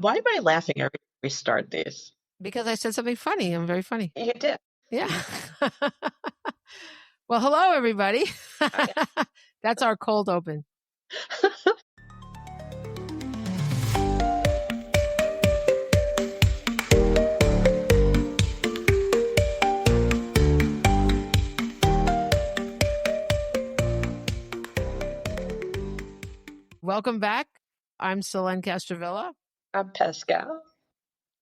Why am I laughing every time we start these? Because I said something funny. I'm very funny. You did. Yeah. Well, hello, everybody. That's our cold open. Welcome back. I'm Selene Castrovilla. I'm Pascale.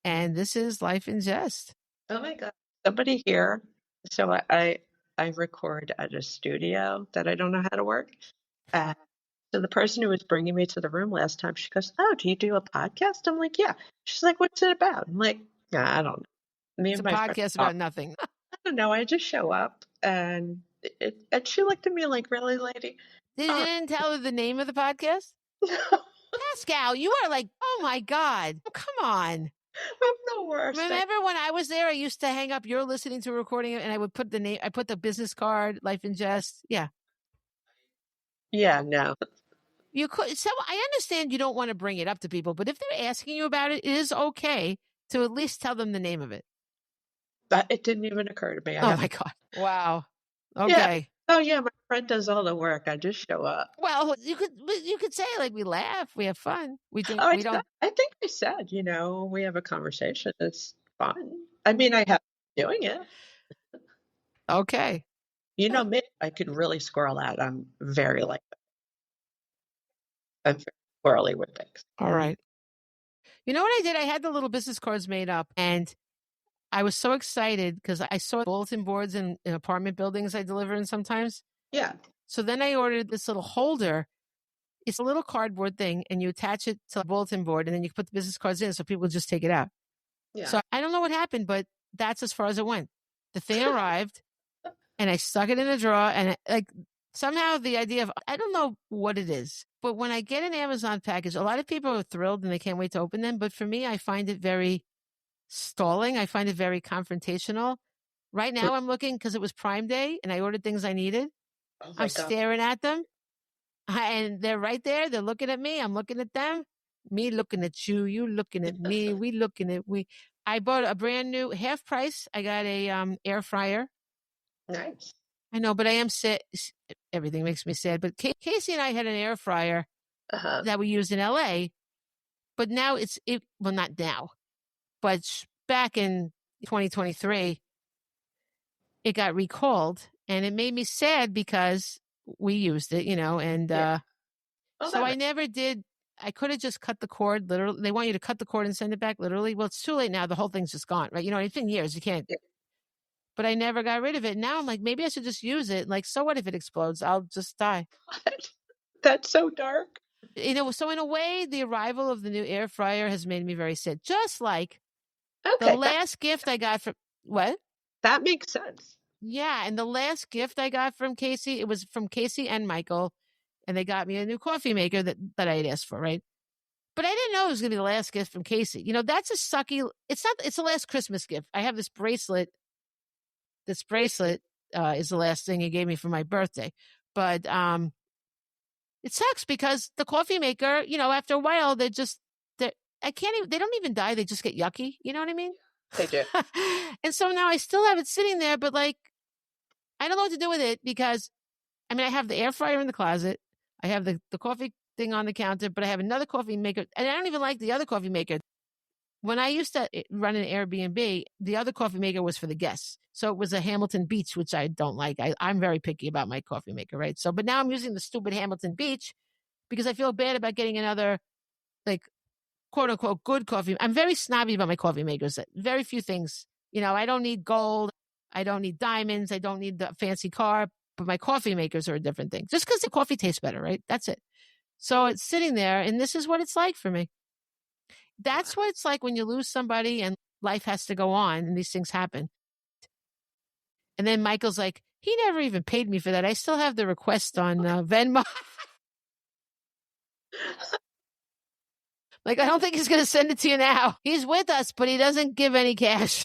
And this is Life in Jest. Oh my God. Somebody here. So I record at a studio that I don't know how to work. So the person who was bringing me to the room last time, she goes, "Oh, do you do a podcast?" I'm like, "Yeah." She's like, "What's it about?" I'm like, "Nah, I don't know." It's a podcast about nothing. I don't know. I just show up and she looked at me like, "Really, lady?" You didn't tell her the name of the podcast? No. Pascale, you are like, oh my God, come on. I'm the worst. Remember when I was there, I used to hang up, you're listening to a recording and I would put the name, I put the business card, Life in Jest. Yeah. Yeah, no. You could, so I understand you don't want to bring it up to people, but if they're asking you about it, it is okay to at least tell them the name of it. But it didn't even occur to me. My God. Wow. Okay. Yeah. Oh yeah, my friend does all the work. I just show up. Well, you could say like we laugh, we have fun. We drink. Oh, we don't. I think I said, we have a conversation. It's fun. I mean, I have doing it. Okay. You know me, I could really squirrel out. I'm very like that. I'm very squirrely with things. All right. You know what I did? I had the little business cards made up and I was so excited because I saw bulletin boards in apartment buildings I deliver in sometimes. Yeah. So then I ordered this little holder. It's a little cardboard thing and you attach it to a bulletin board and then you put the business cards in so people just take it out. Yeah. So I don't know what happened, but that's as far as it went. The thing arrived and I stuck it in a drawer and somehow the idea of, I don't know what it is, but when I get an Amazon package, a lot of people are thrilled and they can't wait to open them. But for me, I find it very stalling. I find it very confrontational. Right now I'm looking because it was Prime Day and I ordered things I needed. Oh I'm staring at them and they're right there. They're looking at me. I'm looking at them. Me looking at you. You looking at me. We looking at we. I bought a brand new half price. I got a air fryer. Nice. I know, but I am sad. Everything makes me sad. But Casey and I had an air fryer that we used in LA, but now well, not now, but back in 2023, it got recalled and it made me sad because we used it, and so I never did. I could have just cut the cord. Literally, they want you to cut the cord and send it back. Literally, well, it's too late now. The whole thing's just gone, right? It's been years. You can't. Yeah. But I never got rid of it. Now I'm like, maybe I should just use it. Like, so what if it explodes? I'll just die. What? That's so dark. So in a way, the arrival of the new air fryer has made me very sad. Just like the last gift I got from what? That makes sense. Yeah, and the last gift I got from Casey, it was from Casey and Michael, and they got me a new coffee maker that I had asked for, right? But I didn't know it was going to be the last gift from Casey. That's a sucky. It's the last Christmas gift. I have this bracelet. This bracelet is the last thing he gave me for my birthday. But it sucks because the coffee maker, after a while, they don't even die. They just get yucky. You know what I mean? They do. And so now I still have it sitting there, but I don't know what to do with it because, I have the air fryer in the closet. I have the coffee thing on the counter, but I have another coffee maker. And I don't even like the other coffee maker. When I used to run an Airbnb, the other coffee maker was for the guests. So it was a Hamilton Beach, which I don't like. I'm very picky about my coffee maker, right? So, but now I'm using the stupid Hamilton Beach because I feel bad about getting another, quote unquote, good coffee. I'm very snobby about my coffee makers. Very few things. I don't need gold. I don't need diamonds. I don't need the fancy car. But my coffee makers are a different thing. Just because the coffee tastes better, right? That's it. So it's sitting there, and this is what it's like for me. That's what it's like when you lose somebody and life has to go on and these things happen. And then Michael's like, he never even paid me for that. I still have the request on Venmo. I don't think he's going to send it to you now. He's with us, but he doesn't give any cash.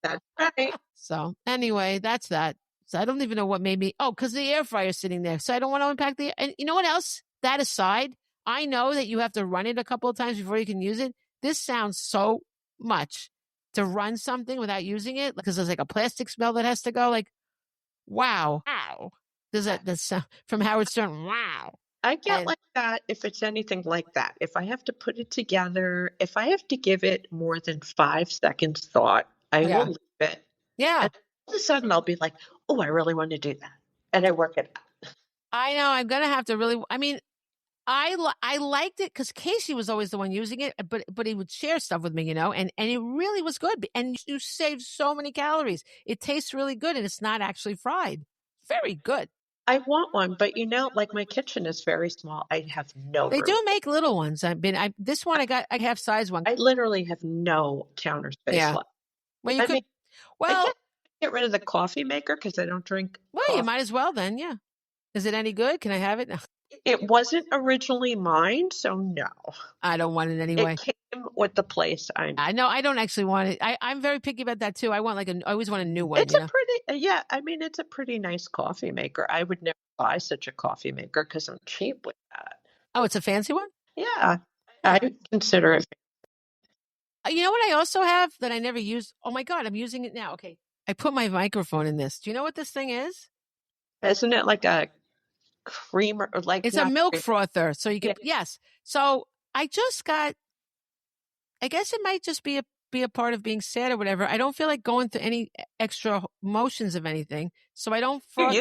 That's right. So anyway, that's that. So I don't even know what made me. Oh, because the air fryer's sitting there. So I don't want to unpack and you know what else? That aside, I know that you have to run it a couple of times before you can use it. this sounds so much to run something without using it because there's like a plastic smell that has to go. Like, wow. There's from Howard Stern. Wow. I get like that if it's anything like that. If I have to put it together, if I have to give it more than 5 seconds thought, I will leave it. Yeah. And all of a sudden I'll be like, oh, I really want to do that. And I work it out. I know. I'm going to have to really, I mean, I liked it because Casey was always the one using it, but he would share stuff with me, and it really was good. And you save so many calories. It tastes really good, and it's not actually fried. Very good. I want one, but like my kitchen is very small. I have no They room. do make little ones. This one I have size one. I literally have no counter space left. Well, you could. Well, I can't get rid of the coffee maker because I don't drink. Well, you might as well then. Yeah. Is it any good? Can I have it? No. It wasn't originally mine, so no. I don't want it anyway. It came with the place I know. I don't actually want it. I'm very picky about that too. I always want a new one. It's it's a pretty nice coffee maker. I would never buy such a coffee maker because I'm cheap with that. Oh, it's a fancy one? Yeah. I consider it. You know what I also have that I never use? Oh my God, I'm using it now. Okay. I put my microphone in this. Do you know what this thing is? Isn't it like a creamer or like it's a milk frother, so you can yes. So I just got, I guess it might just be a part of being sad or whatever. I don't feel like going through any extra motions of anything, so I don't frost.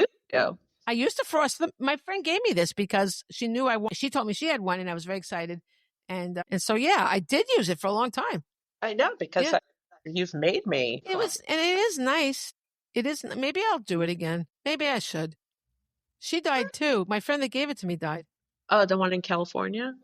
I used to frost them. My friend gave me this because she knew she told me she had one, and I was very excited, and so I did use it for a long time. I know because you've made me. It is nice. It is. Maybe I'll do it again. Maybe I should. She died too. My friend that gave it to me died. Oh, the one in California?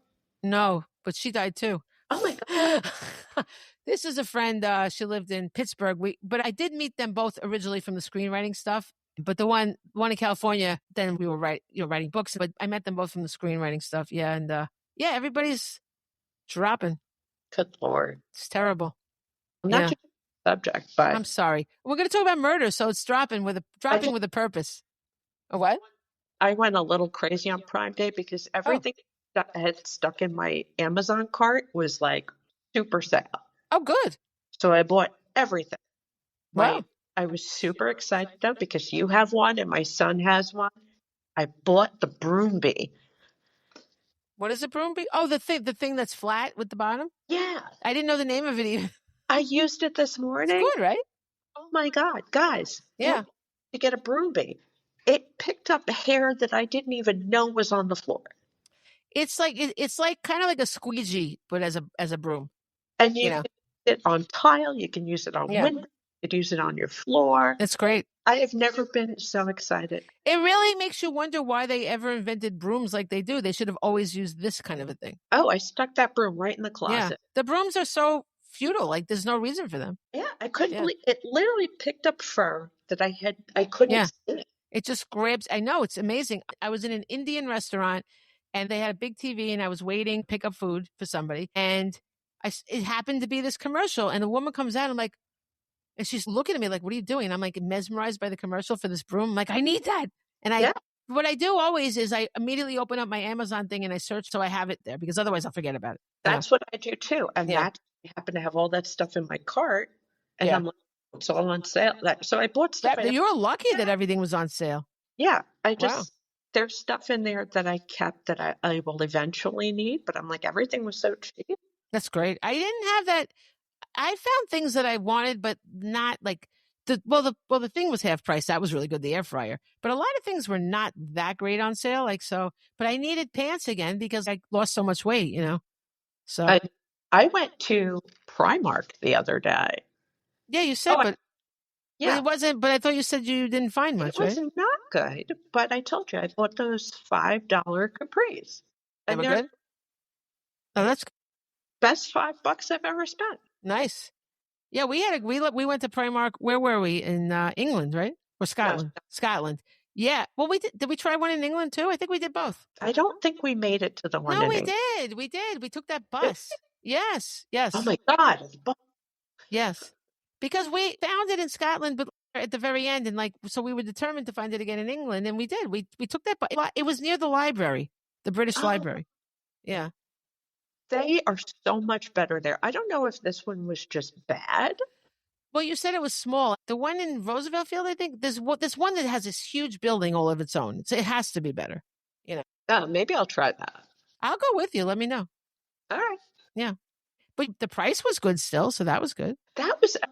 No, but she died too. Oh my God. This is a friend. She lived in Pittsburgh. But I did meet them both originally from the screenwriting stuff. But the one in California, then we were writing books. But I met them both from the screenwriting stuff. Yeah, and everybody's dropping. Good Lord, it's terrible. I'm not subject, but I'm sorry. We're going to talk about murder, so it's dropping with a purpose. A what? I went a little crazy on Prime Day because everything that had stuck in my Amazon cart was like super sale. Oh, good. So I bought everything. Wow. I was super excited though because you have one and my son has one. I bought the broom bee. What is a broom bee? Oh, the thing that's flat with the bottom? Yeah. I didn't know the name of it even. I used it this morning. It's good, right? Oh my God, guys. Yeah. To get a broom bee. It picked up hair that I didn't even know was on the floor. It's like kind of like a squeegee, but as a broom. And you can use it on tile. You can use it on windows. You can use it on your floor. It's great. I have never been so excited. It really makes you wonder why they ever invented brooms like they do. They should have always used this kind of a thing. Oh, I stuck that broom right in the closet. Yeah. The brooms are so futile. Like there's no reason for them. Yeah, I couldn't believe it. Literally picked up fur that I couldn't see. It just grabs. I know, it's amazing. I was in an Indian restaurant and they had a big TV and I was waiting to pick up food for somebody. And it happened to be this commercial and the woman comes out. I'm like, and she's looking at me like, what are you doing? And I'm like mesmerized by the commercial for this broom. I'm like, I need that. And what I do always is I immediately open up my Amazon thing and I search so I have it there because otherwise I'll forget about it. That's what I do too. And I happen to have all that stuff in my cart. And I'm like, it's all on sale. So I bought stuff. You're lucky that everything was on sale. Yeah. There's stuff in there that I kept that I will eventually need, but I'm like, everything was so cheap. That's great. I didn't have that. I found things that I wanted, but not like the thing was half price. That was really good. The air fryer, but a lot of things were not that great on sale. But I needed pants again because I lost so much weight, So I went to Primark the other day. Yeah, you said, but it wasn't. But I thought you said you didn't find much. It was not good. But I told you I bought those $5 capris. They were good. Oh, that's best $5 I've ever spent. Nice. Yeah, we went to Primark. Where were we in England, right? Or Scotland? No. Scotland. Yeah. Well, we did. Did we try one in England too? I think we did both. I don't think we made it to the one. No, we did. We did. We took that bus. Yes. Oh my God. Yes. Because we found it in Scotland, but at the very end, and so we were determined to find it again in England, and we did. We took that. It was near the library, the British Library. Yeah. They are so much better there. I don't know if this one was just bad. Well, you said it was small. The one in Roosevelt Field, I think, there's one that has this huge building all of its own. It has to be better. Oh, maybe I'll try that. I'll go with you. Let me know. All right. Yeah. But the price was good still, so that was good.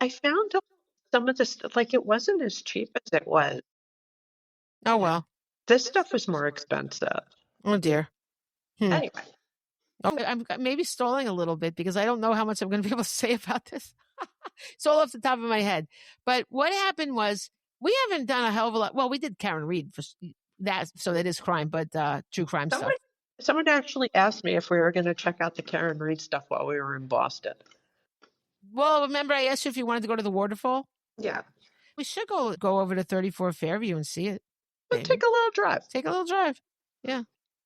I found some of this, like it wasn't as cheap as it was. Oh, well. This stuff was more expensive. Oh, dear. Anyway. Oh, I'm maybe stalling a little bit because I don't know how much I'm going to be able to say about this. It's all off the top of my head. But what happened was we haven't done a hell of a lot. Well, we did Karen Reed for that, so that is crime, but true crime stuff. Someone actually asked me if we were going to check out the Karen Reed stuff while we were in Boston. Well, remember I asked you if you wanted to go to the waterfall? Yeah. We should go over to 34 Fairview and see it. We'll take a little drive. Take a little drive. Yeah.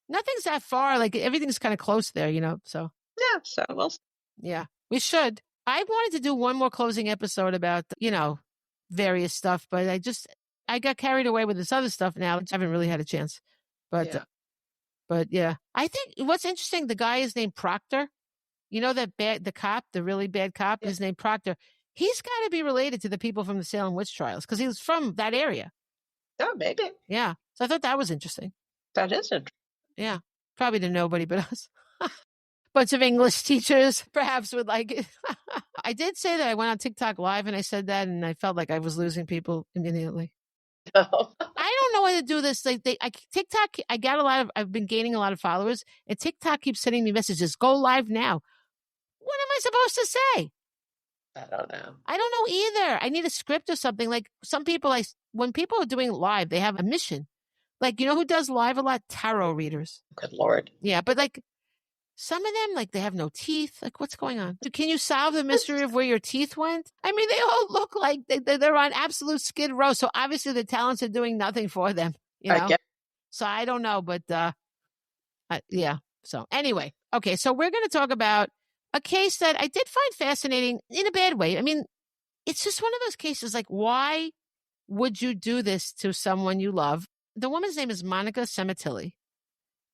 Nothing's that far. Like everything's kind of close there, so. Yeah, so we'll. Yeah, we should. I wanted to do one more closing episode about, various stuff, but I got carried away with this other stuff now. I haven't really had a chance. But yeah. I think what's interesting, the guy is named Proctor. You know the cop, the really bad cop, his name Proctor. He's got to be related to the people from the Salem witch trials because he was from that area. Oh, maybe. Yeah. So I thought that was interesting. That is interesting. Yeah. Probably to nobody but us. Bunch of English teachers perhaps would like it. I did say that I went on TikTok live and I said that and I felt like I was losing people immediately. Oh. I don't know how to do this. TikTok, I've been gaining a lot of followers and TikTok keeps sending me messages. Go live now. What am I supposed to say? I don't know. I don't know either. I need a script or something. Like some people, when people are doing live, they have a mission. Like, you know who does live a lot? Tarot readers. Good Lord. Yeah, but some of them, they have no teeth. Like, what's going on? Can you solve the mystery of where your teeth went? I mean, they all look like they're on absolute skid row. So obviously the talents are doing nothing for them, So I don't know, but yeah. So anyway, okay. So we're going to talk about a case that I did find fascinating in a bad way. I mean, it's just one of those cases, why would you do this to someone you love? The woman's name is Monica Sementilli.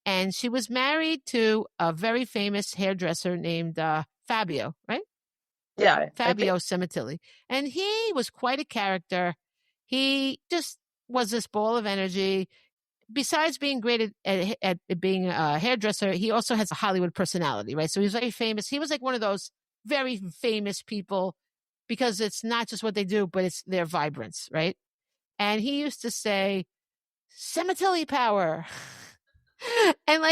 And she was married to a very famous hairdresser named Fabio, right? Yeah. Fabio Sementilli. And he was quite a character. He just was this ball of energy. Besides being great at being a hairdresser, he also has a Hollywood personality, right? So he's very famous. He was like one of those very famous people because it's not just what they do, but it's their vibrance, right? And he used to say, Sementilli power. And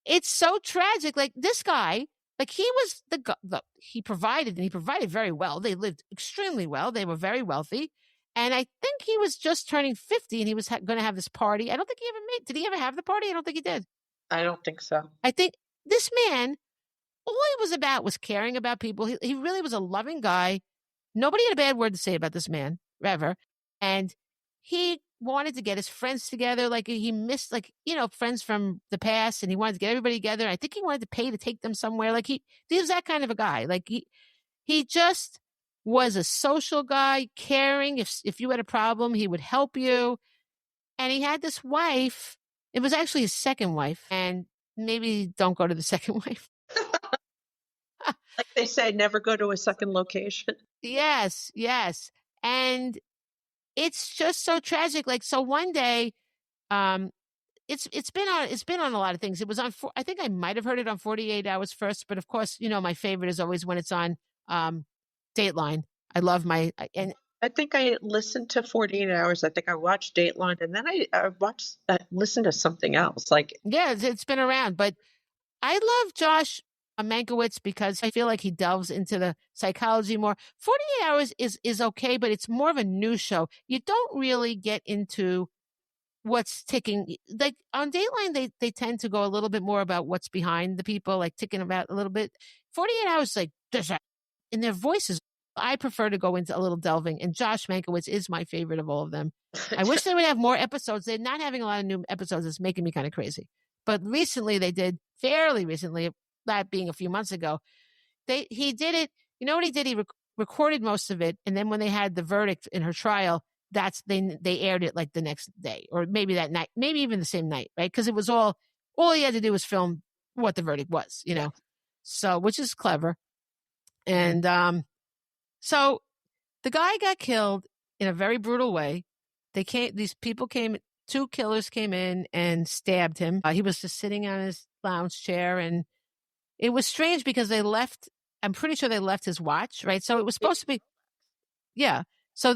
it's so tragic. This guy, he was he provided very well. They lived extremely well. They were very wealthy. And I think he was just turning 50 and he was going to have this party. I don't think did he ever have the party? I don't think he did. I don't think so. I think this man, all he was about was caring about people. He really was a loving guy. Nobody had a bad word to say about this man, ever. And he wanted to get his friends together. He missed, friends from the past, and he wanted to get everybody together. I think he wanted to pay to take them somewhere. He was that kind of a guy. He just was a social guy, caring. If you had a problem, he would help you. And he had this wife. It was actually his second wife. And maybe don't go to the second wife. Like they say, never go to a second location. Yes. And it's just so tragic. So one day, it's been on a lot of things. It was on, I think I might have heard it on 48 Hours First, but of course, my favorite is always when it's on Dateline. I love and I think I listened to 48 Hours. I think I watched Dateline, and then I listened to something else. Yeah, it's been around, but I love Josh Mankiewicz because I feel like he delves into the psychology more. 48 Hours is okay, but it's more of a news show. You don't really get into what's ticking. On Dateline, they tend to go a little bit more about what's behind the people, ticking about a little bit. 48 Hours, in their voices. I prefer to go into a little delving, and Josh Mankiewicz is my favorite of all of them. I wish they would have more episodes. They're not having a lot of new episodes. It's making me kind of crazy. But fairly recently, that being a few months ago, he did it. You know what he did? He recorded most of it, and then when they had the verdict in her trial, they aired it the next day, or maybe that night, maybe even the same night, right? Because it was all he had to do was film what the verdict was, So, which is clever. And so the guy got killed in a very brutal way. These people came, 2 killers came in and stabbed him. He was just sitting on his lounge chair, and it was strange because I'm pretty sure they left his watch, right? So it was supposed to be, yeah. So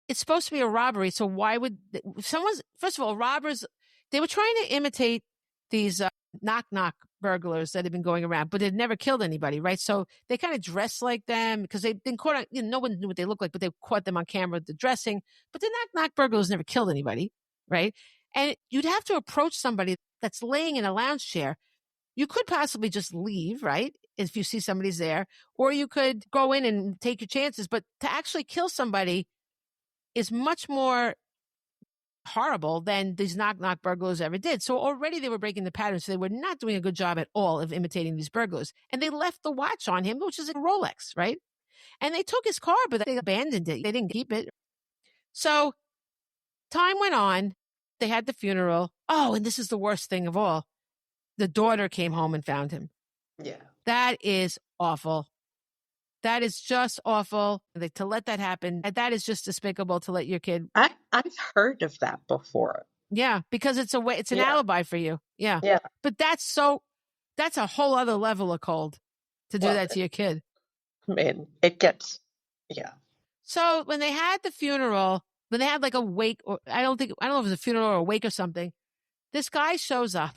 it's supposed to be a robbery. So why would first of all, robbers, they were trying to imitate these knock burglars that had been going around, but they'd never killed anybody, right? So they kind of dressed like them because they'd been caught on, no one knew what they looked like, but they caught them on camera, the dressing. But the knock burglars never killed anybody, right? And you'd have to approach somebody that's laying in a lounge chair. You could possibly just leave, right? If you see somebody's there, or you could go in and take your chances. But to actually kill somebody is much more horrible than these knock burglars ever did. So already they were breaking the pattern. So they were not doing a good job at all of imitating these burglars. And they left the watch on him, which is a Rolex, right? And they took his car, but they abandoned it. They didn't keep it. So time went on. They had the funeral. Oh, and this is the worst thing of all. The daughter came home and found him. Yeah. That is awful. That is just awful. To let that happen, that is just despicable to let your kid. I've heard of that before. Yeah, because it's an alibi for you. Yeah. Yeah. But that's a whole other level of cold to do that to your kid. I mean, it gets, yeah. So when they had the funeral, when they had like a wake, or I don't know if it was a funeral or a wake or something, this guy shows up.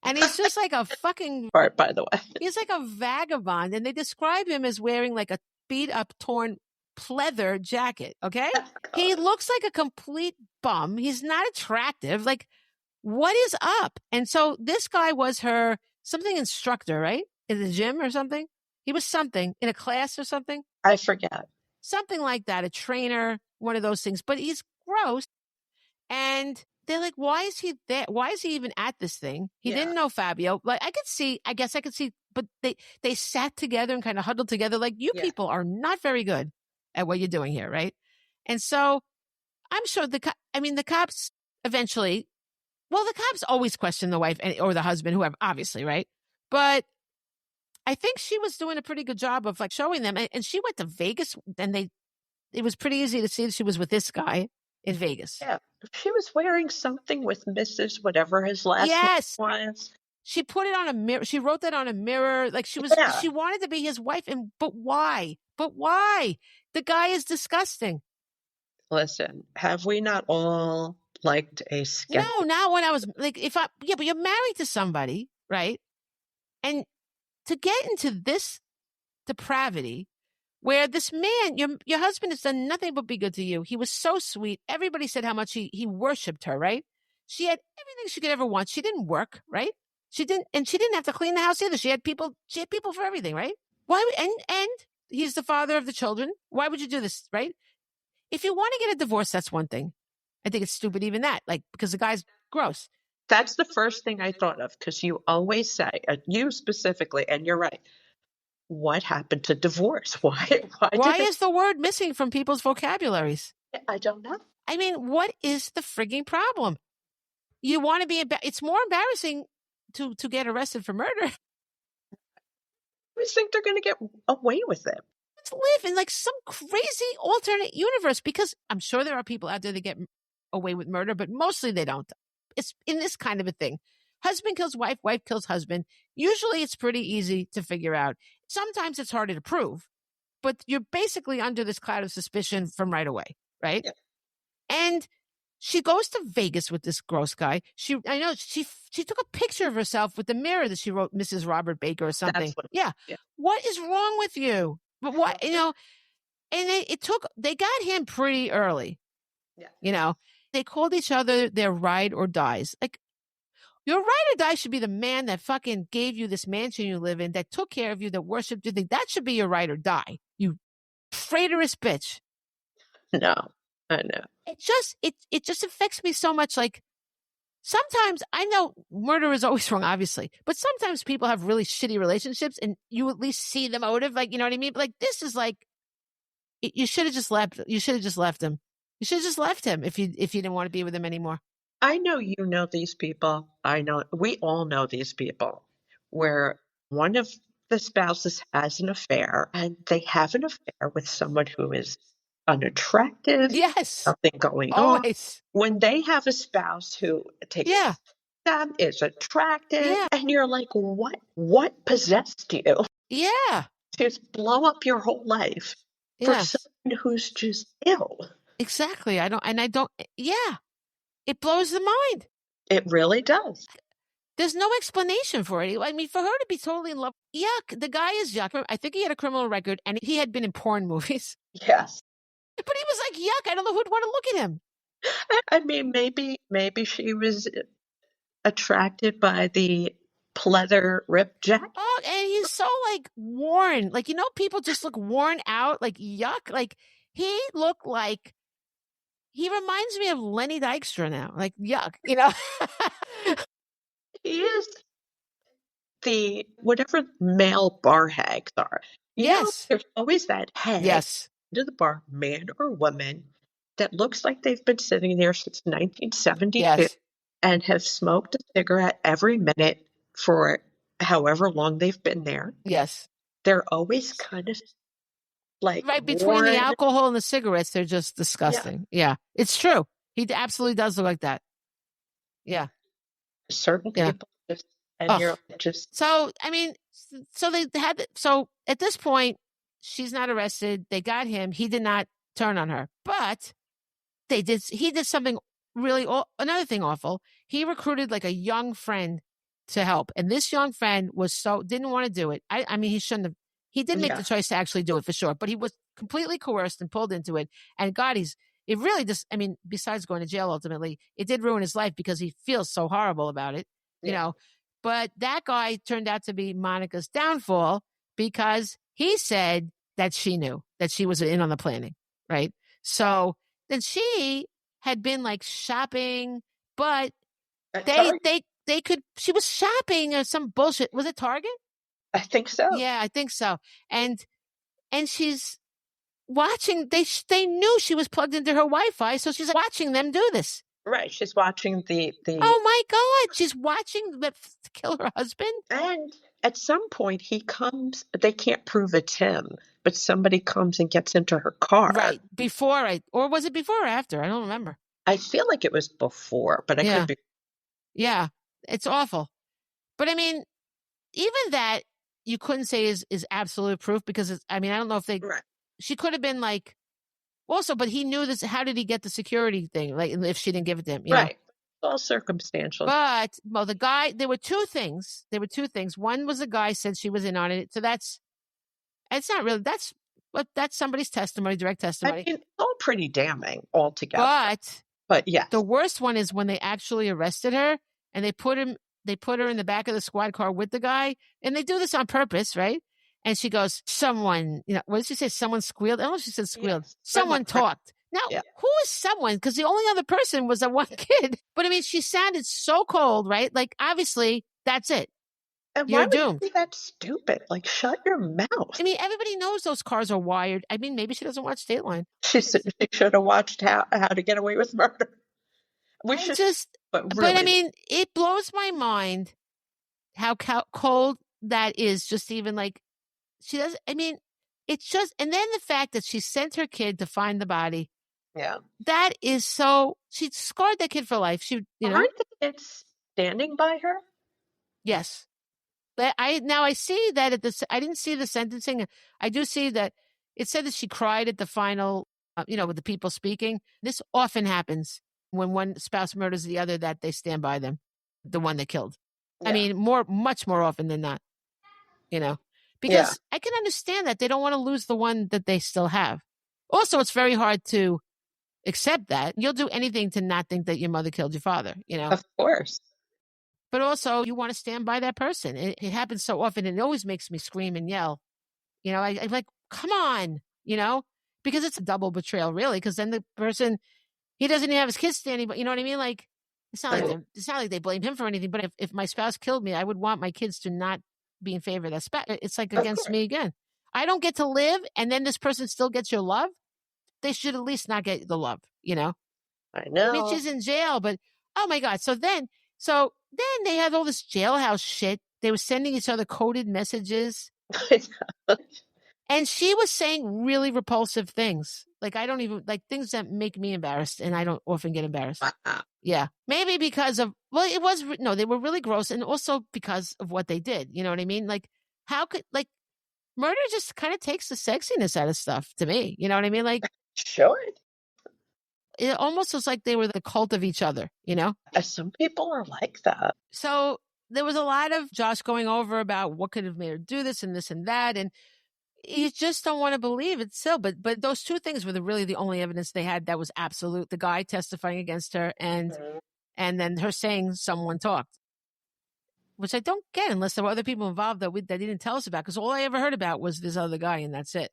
And he's just like a fucking, by the way, he's like a vagabond. And they describe him as wearing like a beat up, torn pleather jacket. Okay. He looks like a complete bum. He's not attractive. Like, what is up? And so this guy was her something instructor, right? In the gym or something. He was something in a class or something. I forget. Something like that. A trainer, one of those things. But he's gross. And they're like, why is he there? Why is he even at this thing? He didn't know Fabio. Like, I guess I could see, but they sat together and kind of huddled together. Like, you people are not very good at what you're doing here, right? And so I'm sure the cops eventually, well, the cops always question the wife or the husband, whoever, obviously, right? But I think she was doing a pretty good job of like showing them. And she went to Vegas, and it was pretty easy to see that she was with this guy in Vegas. Yeah. She was wearing something with Mrs. whatever his last name was. She put it on a mirror. She wrote that on a mirror. Like she wanted to be his wife. But why? The guy is disgusting. Listen, have we not all liked a sketch? No, not when I was like, but you're married to somebody, right? And to get into this depravity, where this man, your husband has done nothing but be good to you. He was so sweet. Everybody said how much he worshipped her, right? She had everything she could ever want. She didn't work, right? She didn't have to clean the house either. She had people for everything, right? Why? And he's the father of the children. Why would you do this, right? If you want to get a divorce, that's one thing. I think it's stupid even that, like, because the guy's gross. That's the first thing I thought of, because you always say, you specifically, and you're right. What happened to divorce? Why is the word missing from people's vocabularies? I don't know. I mean, what is the frigging problem? You want to be, it's more embarrassing to get arrested for murder. We think they're going to get away with it. Let's live in like some crazy alternate universe, because I'm sure there are people out there that get away with murder, but mostly they don't. It's in this kind of a thing. Husband kills wife, wife kills husband. Usually it's pretty easy to figure out. Sometimes it's harder to prove, but you're basically under this cloud of suspicion from right away, right? Yeah. And she goes to Vegas with this gross guy. She took a picture of herself with the mirror that she wrote Mrs. Robert Baker or something. Yeah. What is wrong with you? But what, and they got him pretty early. Yeah. They called each other their ride or dies. Like, your ride or die should be the man that fucking gave you this mansion you live in, that took care of you, that worshipped you. That should be your ride or die. You traitorous bitch. No, I know. It just affects me so much. Like, sometimes, I know murder is always wrong, obviously, but sometimes people have really shitty relationships and you at least see the motive. Like, you know what I mean? But like, this is like, you should have just left. You should have just left him. You should have just left him if you didn't want to be with him anymore. I know you know these people. I know we all know these people where one of the spouses has an affair, and they have an affair with someone who is unattractive, Yes. something going on. Always. When they have a spouse who takes Yeah. them, is attractive, Yeah. and you're like, what possessed you Yeah. to blow up your whole life for Yes. someone who's just ill? Exactly. Yeah. It blows the mind. It really does. There's no explanation for it. I mean, for her to be totally in love, yuck. The guy is yuck. I think he had a criminal record and he had been in porn movies. Yes. But he was like, yuck. I don't know who'd want to look at him. I mean, maybe she was attracted by the pleather rip jacket. Oh, and he's so like worn. Like, people just look worn out, like yuck. Like he looked like he reminds me of Lenny Dykstra now. Like yuck, He is the whatever male bar hags are. Yes. There's always that hag Yes. to the bar, man or woman, that looks like they've been sitting there since 1972 Yes. and have smoked a cigarette every minute for however long they've been there. Yes. They're always kind of like Right between the worn. alcohol and the cigarettes, they're just disgusting. Yeah, it's true. He absolutely does look like that. Yeah. Certain Yeah. people just, and you're just. So, I mean, so at this point, she's not arrested. They got him. He did not turn on her, but he did something another thing awful. He recruited like a young friend to help. And this young friend didn't want to do it. I mean, he shouldn't have. He did make the choice to actually do it for sure, but he was completely coerced and pulled into it. And God, it really just, I mean, besides going to jail ultimately, it did ruin his life because he feels so horrible about it, But that guy turned out to be Monica's downfall because he said that she knew that she was in on the planning, right? So then she had been like shopping, but she was shopping or some bullshit. Was it Target? I think so. Yeah, I think so. And she's watching, they knew she was plugged into her Wi-Fi, so she's watching them do this. Right. She's watching the. Oh my God. She's watching them kill her husband. And at some point he comes, they can't prove it's him, but somebody comes and gets into her car. Right. Or was it before or after? I don't remember. I feel like it was before, but I could be. Yeah. It's awful. But I mean, even that you couldn't say is absolute proof because I don't know if she could have been like, also, but he knew this. How did he get the security thing? Like, if she didn't give it to him, Right. It's all circumstantial. But, the guy, there were two things. One was the guy said she was in on it. So it's not really, that's somebody's testimony, direct testimony. I mean, it's all pretty damning altogether. But yeah. The worst one is when they actually arrested her and they put her in the back of the squad car with the guy. And they do this on purpose, right? And she goes, someone, what did she say? Someone squealed. I don't know if she said squealed. Yes. Someone talked. Now, who is someone? Because the only other person was that one kid. But I mean, she sounded so cold, right? Like, obviously, that's it. And You're why doomed. would you be that stupid? Like, shut your mouth. I mean, everybody knows those cars are wired. I mean, maybe she doesn't watch Dateline. She should have watched how to Get Away with Murder. But I mean, it blows my mind how cold that is. Just even like, she does. I mean, it's just, and then the fact that she sent her kid to find the body. Yeah. That is so, she scarred that kid for life. Aren't the kids standing by her? Yes. But I see that I didn't see the sentencing. I do see that it said that she cried at the final, with the people speaking. This often happens when one spouse murders the other, that they stand by them, the one that killed. Yeah. I mean, much more often than not, because I can understand that they don't want to lose the one that they still have. Also, it's very hard to accept that. You'll do anything to not think that your mother killed your father, Of course. But also, you want to stand by that person. It happens so often, and it always makes me scream and yell. I'm like, come on, because it's a double betrayal, really, because then the person, he doesn't even have his kids standing, but you know what I mean? Like, it's not like they blame him for anything, but if my spouse killed me, I would want my kids to not be in favor of that spouse. It's like against me again. I don't get to live, and then this person still gets your love. They should at least not get the love, I know. I mean, she's in jail, but oh my God. So then they have all this jailhouse shit They were sending each other coded messages. And she was saying really repulsive things. Like, I don't even, like, things that make me embarrassed, and I don't often get embarrassed. Wow. Yeah. Maybe because of, well, it was, no, they were really gross, and also because of what they did. You know what I mean? Like, how could, like, murder just kind of takes the sexiness out of stuff to me. You know what I mean? Like, Sure. it almost was like they were the cult of each other, you know? Some people are like that. So there was a lot of Josh going over about what could have made her do this and this and that. And you just don't want to believe it still. But those two things were really the only evidence they had that was absolute. The guy testifying against her and then her saying someone talked, which I don't get unless there were other people involved that they didn't tell us about, because all I ever heard about was this other guy, and that's it.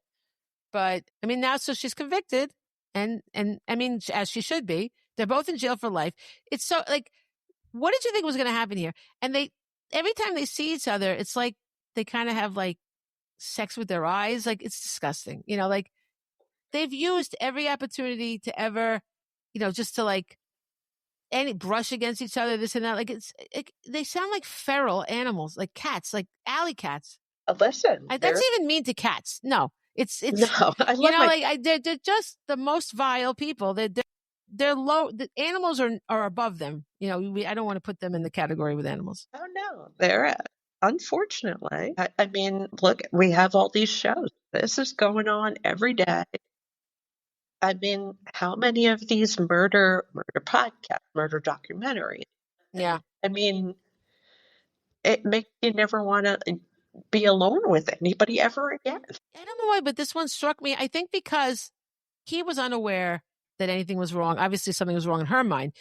But I mean, now, so she's convicted, and I mean, as she should be. They're both in jail for life. It's so, like, what did you think was going to happen here? And every time they see each other, it's like they kind of have like sex with their eyes. Like, it's disgusting. You know, like, they've used every opportunity to ever, you know, just to like any brush against each other, this and that. Like, they sound like feral animals, like cats, like alley cats. Listen, That's even mean to cats. No, it's no. I you love know, my. like, they're just the most vile people. They're low. The animals are above them. You know, I don't want to put them in the category with animals. Oh no, they're unfortunately. I mean, look, we have all these shows. This is going on every day. I mean, how many of these murder podcasts, murder documentaries? Yeah. I mean, it makes you never want to be alone with anybody ever again. I don't know why, but this one struck me. I think because he was unaware that anything was wrong. Obviously, something was wrong in her mind.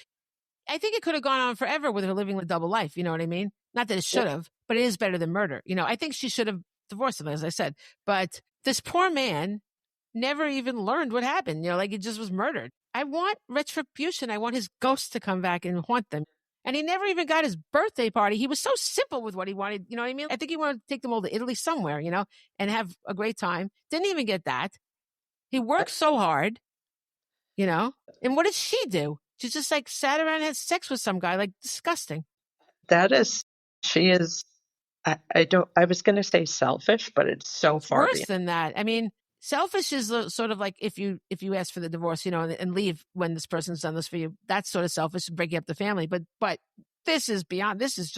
I think it could have gone on forever with her living a double life. You know what I mean? Not that it should have, but it is better than murder. You know, I think she should have divorced him, as I said. But this poor man never even learned what happened. You know, like, he just was murdered. I want retribution. I want his ghost to come back and haunt them. And he never even got his birthday party. He was so simple with what he wanted. You know what I mean? I think he wanted to take them all to Italy somewhere, you know, and have a great time. Didn't even get that. He worked so hard, you know. And what did she do? She just like sat around and had sex with some guy. Like, disgusting. She is, I was going to say selfish, but it's so far Worse than that. I mean, selfish is sort of like if you ask for the divorce, you know, and leave when this person's done this for you. That's sort of selfish, breaking up the family. But this is beyond. This is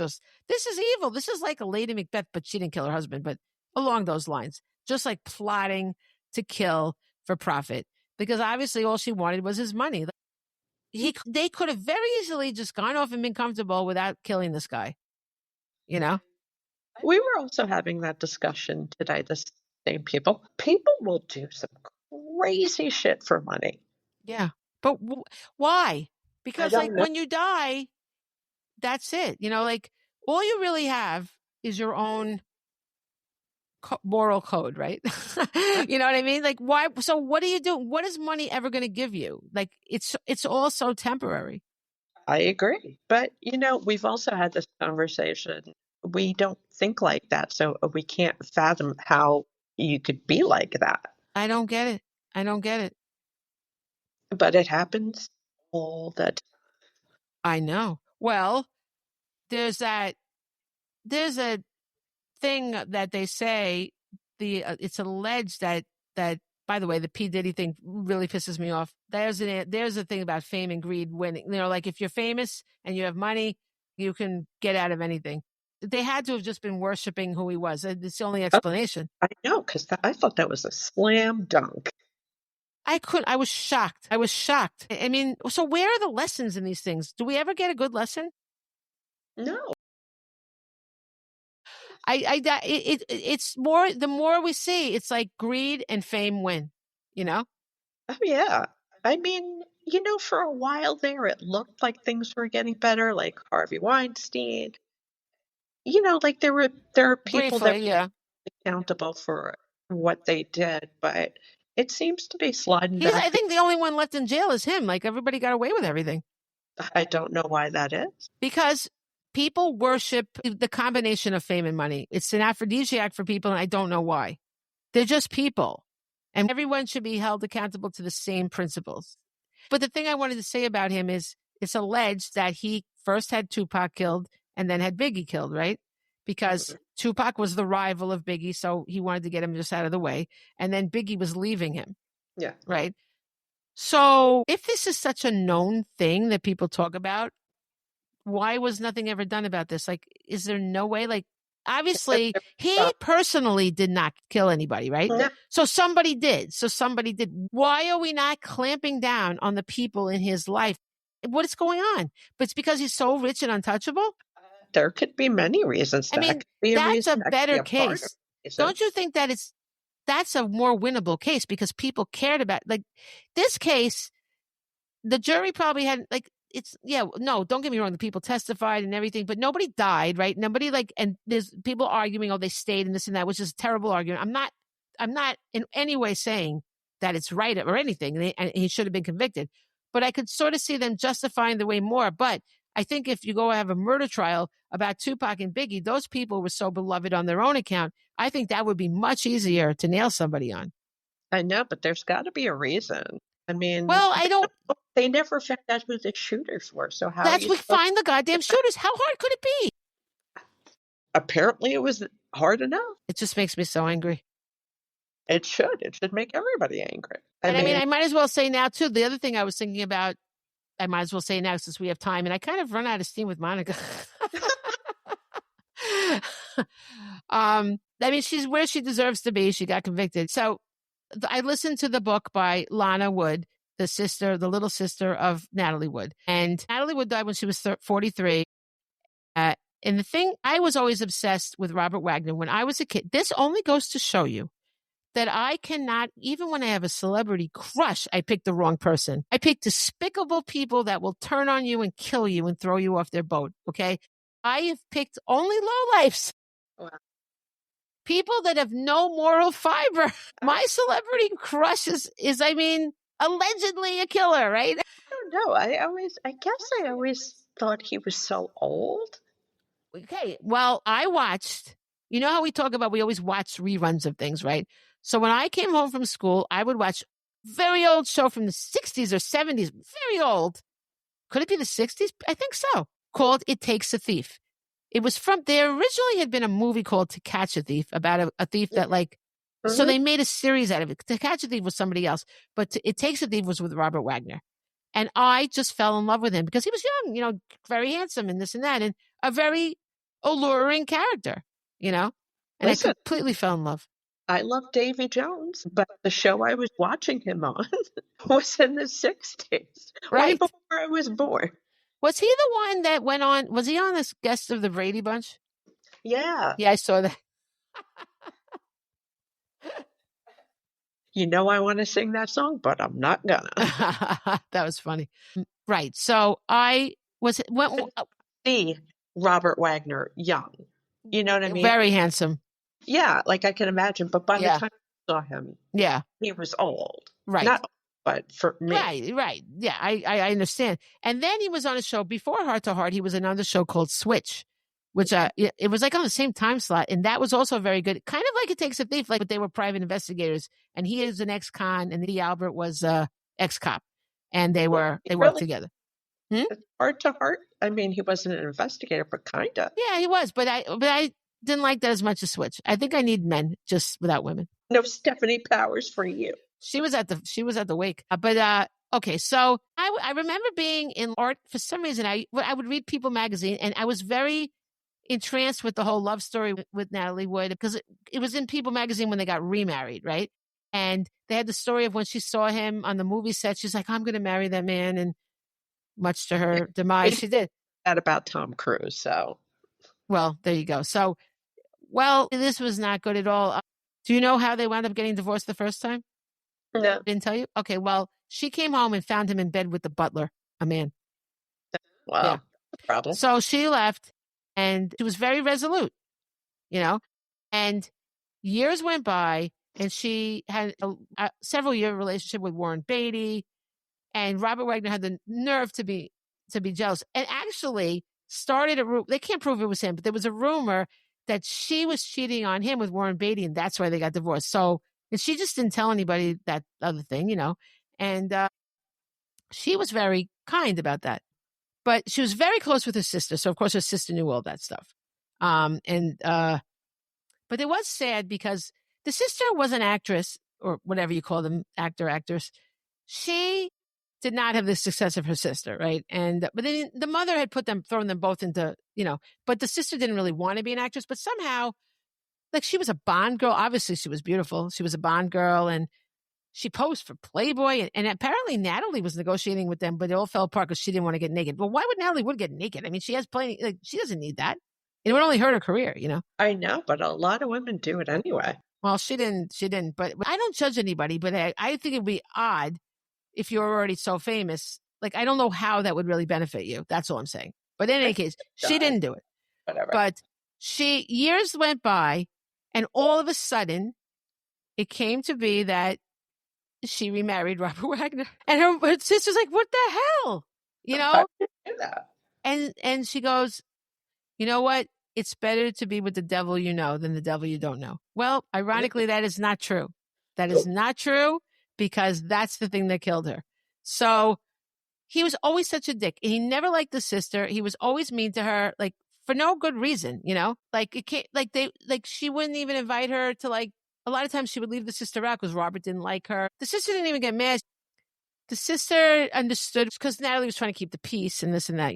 evil. This is like a Lady Macbeth, but she didn't kill her husband. But along those lines, just like plotting to kill for profit, because obviously all she wanted was his money. They could have very easily just gone off and been comfortable without killing this guy. You know. We were also having that discussion today. The same people will do some crazy shit for money. Yeah, but why? Because like know. when you die, that's it. You know, like, all you really have is your own moral code, right? You know what I mean? Like, why? So what do you do? What is money ever going to give you? Like, it's all so temporary. I agree. But, you know, we've also had this conversation. We don't think like that, so we can't fathom how you could be like that. I don't get it. But it happens all the time. I know. Well, there's a thing that they say, it's alleged that by the way, the P. Diddy thing really pisses me off. There's a thing about fame and greed. When, you know, like, if you're famous and you have money, you can get out of anything. They had to have just been worshiping who he was. It's the only explanation. I know, because I thought that was a slam dunk. I was shocked. I mean, so where are the lessons in these things? Do we ever get a good lesson? No. It's more, the more we see, it's like greed and fame win, you know? Oh, yeah. I mean, you know, for a while there, it looked like things were getting better, like Harvey Weinstein. You know, like there are people that Briefly, were accountable for what they did, but it seems to be sliding I back. think the only one left in jail is him. Like, everybody got away with everything. I don't know why that is. Because people worship the combination of fame and money. It's an aphrodisiac for people, and I don't know why. They're just people. And everyone should be held accountable to the same principles. But the thing I wanted to say about him is, it's alleged that he first had Tupac killed and then had Biggie killed, right? because Tupac was the rival of Biggie, so he wanted to get him just out of the way. And then Biggie was leaving him. Yeah. Right. So if this is such a known thing that people talk about, why was nothing ever done about this? Like, is there no way? Like, obviously, he personally did not kill anybody, right? No. So somebody did. Why are we not clamping down on the people in his life? What is going on? But it's because he's so rich and untouchable? There could be many reasons. I mean, that's a better case. Don't you think that that's a more winnable case because people cared about, like, this case, the jury probably had, like, don't get me wrong, the people testified and everything, but nobody died, right? Nobody, like, and there's people arguing, oh, they stayed and this and that, which is a terrible argument. I'm not in any way saying that it's right or anything, and he should have been convicted. But I could sort of see them justifying the way more. But I think if you go have a murder trial about Tupac and Biggie, those people were so beloved on their own account. I think that would be much easier to nail somebody on. I know, but there's got to be a reason. I mean, well, I don't. They never found out who the shooters were. So how? That's we find the goddamn shooters. How hard could it be? Apparently, it was hard enough. It just makes me so angry. It should. It should make everybody angry. I mean, I might as well say now too. The other thing I was thinking about, I might as well say now since we have time, and I kind of run out of steam with Monica. I mean, she's where she deserves to be. She got convicted. So I listened to the book by Lana Wood, the little sister of Natalie Wood. And Natalie Wood died when she was 43. And the thing, I was always obsessed with Robert Wagner when I was a kid. This only goes to show you that I cannot, even when I have a celebrity crush, I pick the wrong person. I pick despicable people that will turn on you and kill you and throw you off their boat, okay? I have picked only lowlifes. Wow. People that have no moral fiber. My celebrity crush is I mean, allegedly a killer, right? I don't know. I guess I always thought he was so old. Okay, well, I watched, you know how we always watch reruns of things, right? So when I came home from school, I would watch very old show from the 60s or 70s, very old. Could it be the 60s? I think so. Called It Takes a Thief. It was there originally had been a movie called To Catch a Thief about a thief that so they made a series out of it. To Catch a Thief was somebody else, but It Takes a Thief was with Robert Wagner. And I just fell in love with him because he was young, very handsome and this and that, and a very alluring character, and listen, I completely fell in love. I love Davy Jones, but the show I was watching him on was in the 60s, right before I was born. Was he the one that went on? Was he on this Guest of the Brady Bunch? Yeah. Yeah, I saw that. I want to sing that song, but I'm not gonna. That was funny. Right. So I was see Robert Wagner young. You know what I mean? Very handsome. Yeah, like I can imagine. But by the time I saw him, he was old. Right. Not old, but for me. Right. Yeah, I understand. And then he was on a show before Heart to Heart. He was on another show called Switch, which it was like on the same time slot. And that was also very good. Kind of like It Takes a Thief, but they were private investigators. And he is an ex-con and Eddie Albert was ex-cop. And they worked together. Heart to Heart? I mean, he wasn't an investigator, but kind of. Yeah, he was. But I didn't like that as much as Switch. I think I need men just without women. No Stephanie Powers for you. She was at the wake. But okay, so I remember being in art for some reason. I would read People magazine, and I was very entranced with the whole love story with Natalie Wood because it was in People magazine when they got remarried, right? And they had the story of when she saw him on the movie set. She's like, I'm going to marry that man, and much to her demise, she did. That about Tom Cruise, so. Well, there you go. So, this was not good at all. Do you know how they wound up getting divorced the first time? No. Didn't tell you? Okay, well, she came home and found him in bed with the butler, a man. Wow. Yeah. Problem. So she left, and she was very resolute, and years went by, and she had a several-year relationship with Warren Beatty, and Robert Wagner had the nerve to be jealous, and actually started a rumor. They can't prove it was him, but there was a rumor that she was cheating on him with Warren Beatty, and that's why they got divorced. So, and she just didn't tell anybody that other thing, and she was very kind about that. But she was very close with her sister, so of course her sister knew all that stuff. But it was sad because the sister was an actress, or whatever you call them, actress. She did not have the success of her sister, right? But then the mother had thrown them both into, but the sister didn't really want to be an actress, but somehow, like, she was a Bond girl. Obviously, she was beautiful. She was a Bond girl, and she posed for Playboy, and apparently Natalie was negotiating with them, but it all fell apart because she didn't want to get naked. But why would Natalie Wood get naked? I mean, she has plenty, like, she doesn't need that. It would only hurt her career, I know, but a lot of women do it anyway. Well, she didn't, but I don't judge anybody, but I think it'd be odd if you're already so famous. Like, I don't know how that would really benefit you. That's all I'm saying. But in any case, she didn't do it. Whatever. But years went by, and all of a sudden, it came to be that she remarried Robert Wagner. And her sister's like, what the hell? How did you do that? And she goes, you know what? It's better to be with the devil you know than the devil you don't know. Well, ironically, that is not true. That is not true, because that's the thing that killed her. So he was always such a dick. He never liked the sister. He was always mean to her, like, for no good reason, Like, it can't, like she wouldn't even invite her to, like, a lot of times she would leave the sister out because Robert didn't like her. The sister didn't even get mad. The sister understood because Natalie was trying to keep the peace and this and that,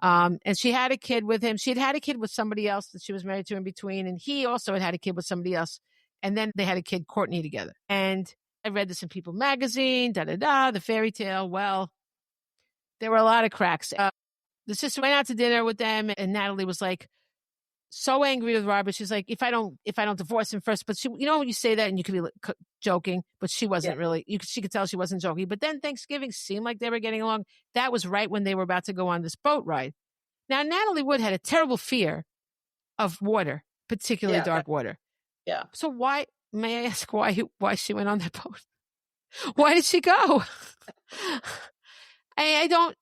and she had a kid with him. She had a kid with somebody else that she was married to in between. And he also had a kid with somebody else. And then they had a kid, Courtney, together. And I read this in People magazine, the fairy tale. Well, there were a lot of cracks. The sister went out to dinner with them, and Natalie was like, so angry with Robert. She's like, if I don't divorce him first, but she, you say that and you could be joking, but she wasn't really, she could tell she wasn't joking. But then Thanksgiving seemed like they were getting along. That was right when they were about to go on this boat ride. Now, Natalie Wood had a terrible fear of water, particularly dark water. Yeah. So may I ask why she went on that boat? Why did she go? I don't,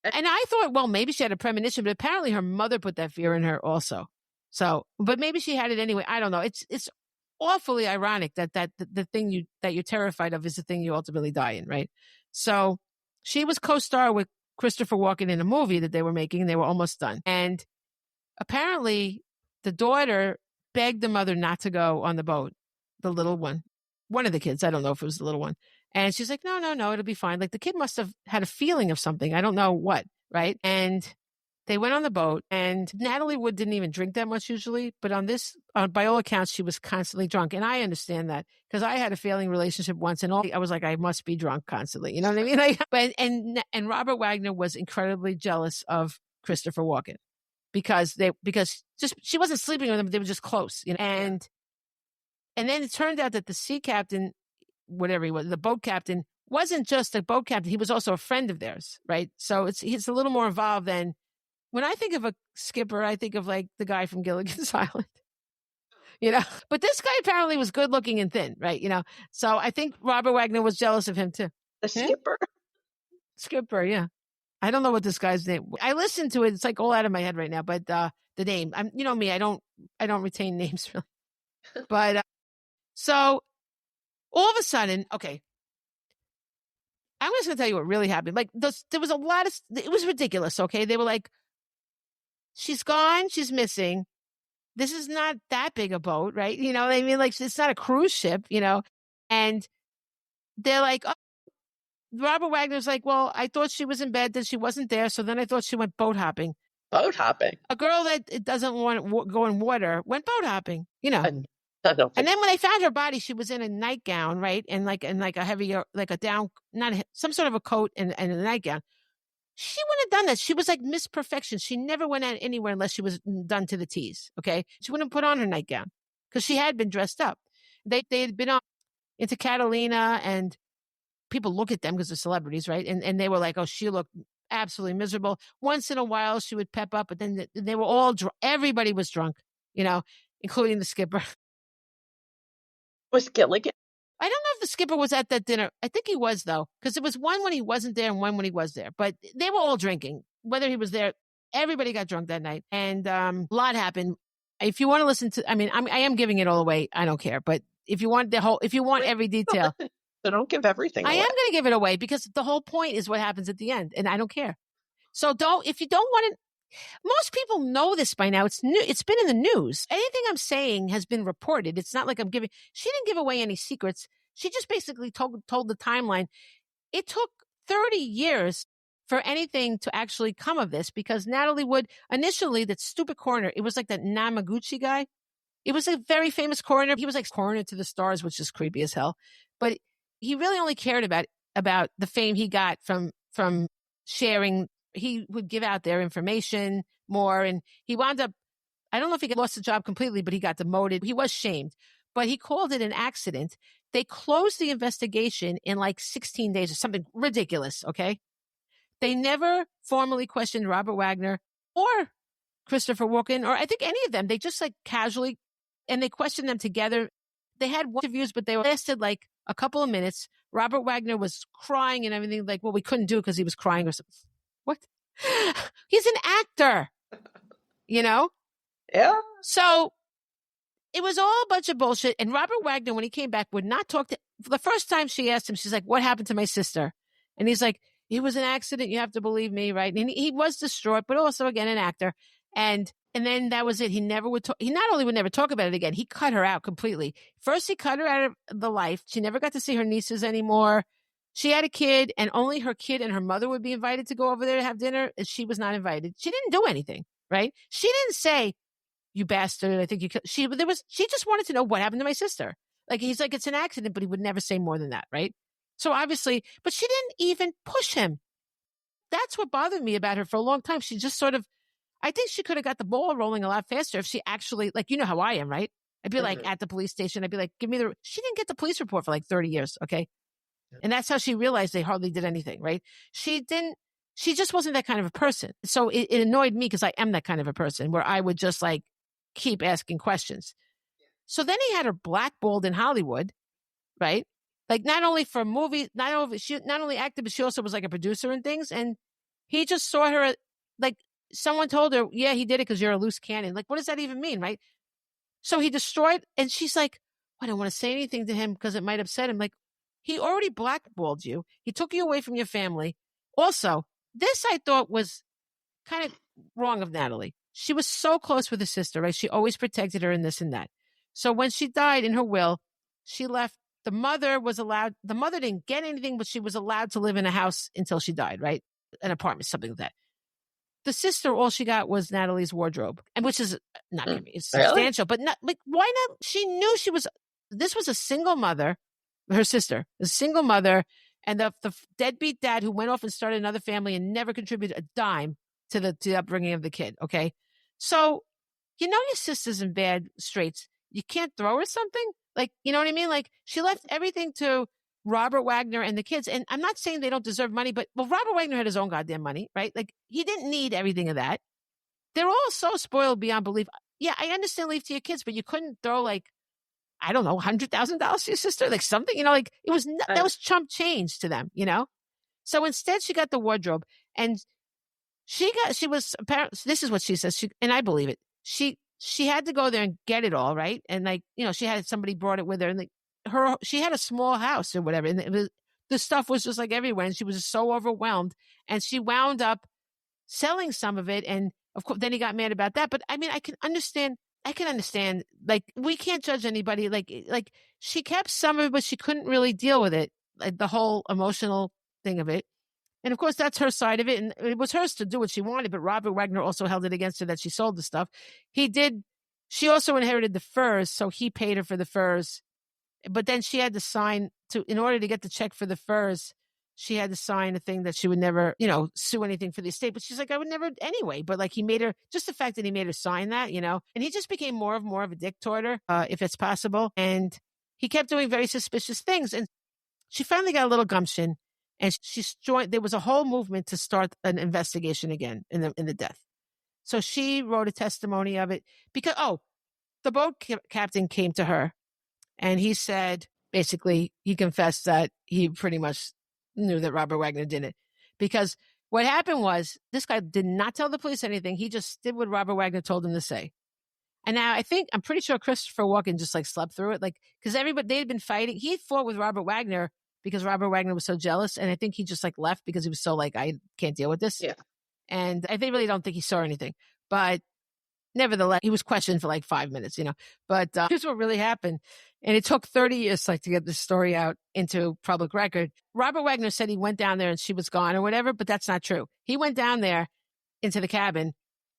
and I thought, well, maybe she had a premonition, but apparently her mother put that fear in her also. So, but maybe she had it anyway. I don't know. It's awfully ironic that the thing that you're terrified of is the thing you ultimately die in, right? So she was co-star with Christopher Walken in a movie that they were making. They were almost done. And apparently the daughter begged the mother not to go on the boat, the little one of the kids. I don't know if it was the little one. And she's like, no, it'll be fine. Like, the kid must have had a feeling of something. I don't know what, right? And they went on the boat, and Natalie Wood didn't even drink that much usually. But on this, by all accounts, she was constantly drunk. And I understand that because I had a failing relationship once, and I was like, I must be drunk constantly. You know what I mean? Like, and Robert Wagner was incredibly jealous of Christopher Walken because she wasn't sleeping with him, but they were just close. And then it turned out that the sea captain, whatever he was, the boat captain, wasn't just a boat captain. He was also a friend of theirs, right? So he's a little more involved than, when I think of a skipper, I think of like the guy from Gilligan's Island, But this guy apparently was good looking and thin, right? So I think Robert Wagner was jealous of him too. The skipper? Skipper, yeah. I don't know what this guy's name. I listened to it. It's like all out of my head right now. But the name, me, I don't retain names really. But so all of a sudden, okay, I'm just going to tell you what really happened. Like, there was a lot of, it was ridiculous, okay? They were like, she's gone, she's missing. This is not that big a boat, right? You know what I mean? Like, it's not a cruise ship, And they're like, oh, Robert Wagner's like, well, I thought she was in bed, then she wasn't there, so then I thought she went boat hopping. Boat hopping? A girl that doesn't want to go in water went boat hopping, And then when they found her body, she was in a nightgown, right? And like a heavier, like a down, some sort of a coat and a nightgown. She wouldn't have done that. She was like Miss Perfection. She never went out anywhere unless she was done to the T's. Okay. She wouldn't put on her nightgown because she had been dressed up. They had been into Catalina, and people look at them because they're celebrities, right? And they were like, oh, she looked absolutely miserable. Once in a while she would pep up, but then they were all drunk. Everybody was drunk, including the skipper. Was Gilligan? I don't know if the skipper was at that dinner. I think he was, though, because there was one when he wasn't there and one when he was there. But they were all drinking, whether he was there. Everybody got drunk that night, and a lot happened. If you want to listen to, I am giving it all away. I don't care, but if you want every detail, so don't give everything away. I am going to give it away because the whole point is what happens at the end, and I don't care. So if you don't want to, Most people know this by now. It's new. It's been in the news. Anything I'm saying has been reported. It's not like she didn't give away any secrets. She just basically told the timeline. It took 30 years for anything to actually come of this because Natalie Wood, initially, that stupid coroner, it was like that Namaguchi guy. It was a very famous coroner. He was like coroner to the stars, which is creepy as hell. But he really only cared about the fame he got from sharing. He would give out their information more. And he wound up, I don't know if he lost the job completely, but he got demoted. He was shamed. But he called it an accident. They closed the investigation in like 16 days or something ridiculous, okay? They never formally questioned Robert Wagner or Christopher Walken, or I think any of them. They just like casually, and they questioned them together. They had interviews, but they lasted like a couple of minutes. Robert Wagner was crying and everything. Like, well, we couldn't do it because he was crying or something. What? He's an actor, you know? Yeah. So it was all a bunch of bullshit. And Robert Wagner, when he came back, would not talk to. For the first time she asked him, she's like, what happened to my sister? And he's like, it was an accident. You have to believe me, right? And he was distraught, but also, again, an actor. And then that was it. He never would talk. He not only would never talk about it again, he cut her out completely. First, he cut her out of the life. She never got to see her nieces anymore. She had a kid, and only her kid and her mother would be invited to go over there to have dinner. And she was not invited. She didn't do anything, right? She didn't say, you bastard, I think you killed. She just wanted to know what happened to my sister. Like, he's like, it's an accident, but he would never say more than that, right? So obviously, but she didn't even push him. That's what bothered me about her for a long time. She just sort of, I think she could have got the ball rolling a lot faster if she actually, like, you know how I am, right? I'd be like at the police station. I'd be like, she didn't get the police report for like 30 years. Okay. Yep. And that's how she realized they hardly did anything, right? She just wasn't that kind of a person. So it annoyed me because I am that kind of a person where I would just like keep asking questions. So then he had her blackballed in Hollywood, right? Like, not only for movies, she not only acted, but she also was like a producer and things. And he just saw her, like, someone told her, yeah, he did it because you're a loose cannon. Like, what does that even mean, right? So he destroyed, and she's like, I don't want to say anything to him because it might upset him. Like, he already blackballed you. He took you away from your family. Also, this I thought was kind of wrong of Natalie. She was so close with her sister, right? She always protected her and this and that. So when she died in her will, she left. The mother didn't get anything, but she was allowed to live in a house until she died, right? An apartment, something like that. The sister, all she got was Natalie's wardrobe, and which is not it's substantial, but not like, why not? She knew this was a single mother, her sister, a single mother, and the deadbeat dad who went off and started another family and never contributed a dime to the upbringing of the kid. Okay. So, you know, your sister's in bad straits. You can't throw her something. Like, you know what I mean? Like, she left everything to Robert Wagner and the kids. And I'm not saying they don't deserve money, but Robert Wagner had his own goddamn money, right? Like, he didn't need everything of that. They're all so spoiled beyond belief. Yeah, I understand leave to your kids, but you couldn't throw like, I don't know, $100,000 to your sister, like something, you know, like it was, that was chump change to them, you know? So instead she got the wardrobe, and this is what she says. And I believe it. She had to go there and get it all, right? And like, you know, she had somebody brought it with her, and like she had a small house or whatever. And the stuff was just like everywhere. And she was just so overwhelmed, and she wound up selling some of it. And of course, then he got mad about that. But I mean, I can understand, like, we can't judge anybody. Like she kept some of it, but she couldn't really deal with it. Like the whole emotional thing of it. And of course, that's her side of it. And it was hers to do what she wanted. But Robert Wagner also held it against her that she sold the stuff. She also inherited the furs. So he paid her for the furs. But then she had to sign in order to get the check for the furs, she had to sign a thing that she would never, you know, sue anything for the estate. But she's like, I would never anyway. But like, he made her, just the fact that he made her sign that, you know, and he just became more of a dick toward her, if it's possible. And he kept doing very suspicious things. And she finally got a little gumption, and there was a whole movement to start an investigation again in the death. So she wrote a testimony of it because, the boat captain came to her, and he said, basically, he confessed that he pretty much knew that Robert Wagner did it. Because what happened was, this guy did not tell the police anything. He just did what Robert Wagner told him to say. And now I'm pretty sure Christopher Walken just like slept through it. Like, because they had been fighting. He fought with Robert Wagner because Robert Wagner was so jealous. And I think he just like left because he was so like, I can't deal with this. Yeah. And they really don't think he saw anything. But nevertheless, he was questioned for like 5 minutes, But here's what really happened. And it took 30 years to get this story out into public record. Robert Wagner said he went down there and she was gone or whatever, but that's not true. He went down there into the cabin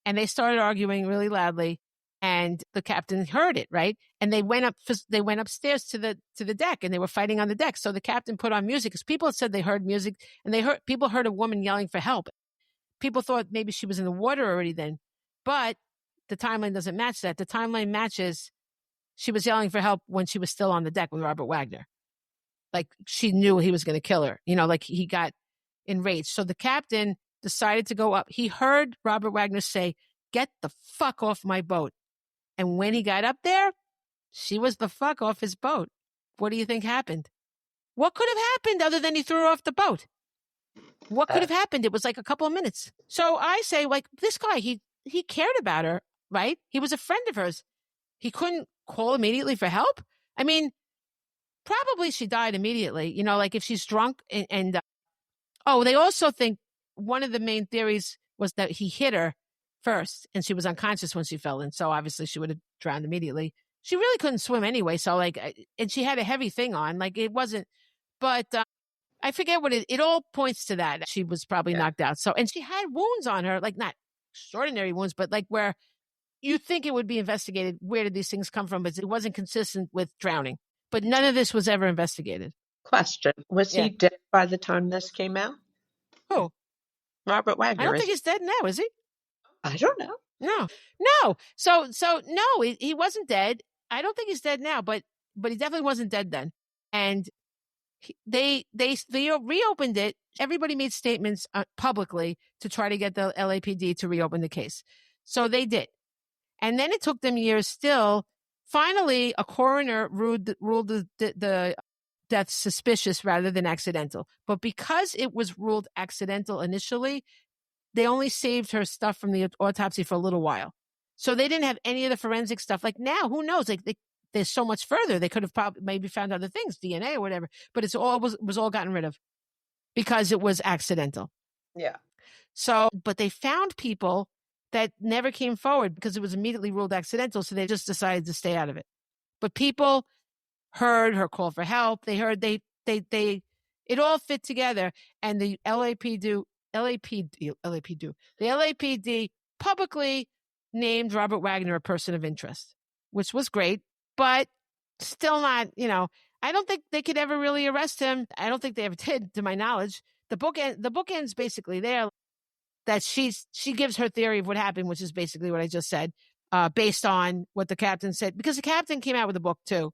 and they started arguing really loudly. And the captain heard it, right? And they went upstairs to the deck and they were fighting on the deck. So the captain put on music because people said they heard music and people heard a woman yelling for help. People thought maybe she was in the water already then, but the timeline doesn't match that. The timeline matches she was yelling for help when she was still on the deck with Robert Wagner. Like she knew he was going to kill her, like he got enraged. So the captain decided to go up. He heard Robert Wagner say, "Get the fuck off my boat." And when he got up there, she was the fuck off his boat. What do you think happened? What could have happened other than he threw her off the boat? What could have happened? It was like a couple of minutes. So I say, this guy, he cared about her, right? He was a friend of hers. He couldn't call immediately for help. I mean, probably she died immediately, if she's drunk and they also think one of the main theories was that he hit her first and she was unconscious when she fell in. So obviously she would have drowned immediately. She really couldn't swim anyway. So and she had a heavy thing on, it wasn't, but I forget what it all points to that. She was probably knocked out. So, and she had wounds on her, not extraordinary wounds, but where you think it would be investigated. Where did these things come from? But it wasn't consistent with drowning. But none of this was ever investigated. Question. Was he dead by the time this came out? Who? Robert Wagner. I don't think he's dead now, is he? I don't know. No. So no, he wasn't dead. I don't think he's dead now, but he definitely wasn't dead then. And they reopened it. Everybody made statements publicly to try to get the LAPD to reopen the case. So they did. And then it took them years still. Finally, a coroner ruled the death suspicious rather than accidental. But because it was ruled accidental initially, they only saved her stuff from the autopsy for a little while. So they didn't have any of the forensic stuff. Now, who knows? There's so much further. They could have probably maybe found other things, DNA or whatever. But it's all was all gotten rid of because it was accidental. Yeah. So, but they found people that never came forward because it was immediately ruled accidental. So they just decided to stay out of it. But people heard her call for help. They heard it all fit together. And the LAPD publicly named Robert Wagner a person of interest, which was great, but still not, I don't think they could ever really arrest him. I don't think they ever did, to my knowledge. The book ends basically there that she gives her theory of what happened, which is basically what I just said, based on what the captain said, because the captain came out with a book too.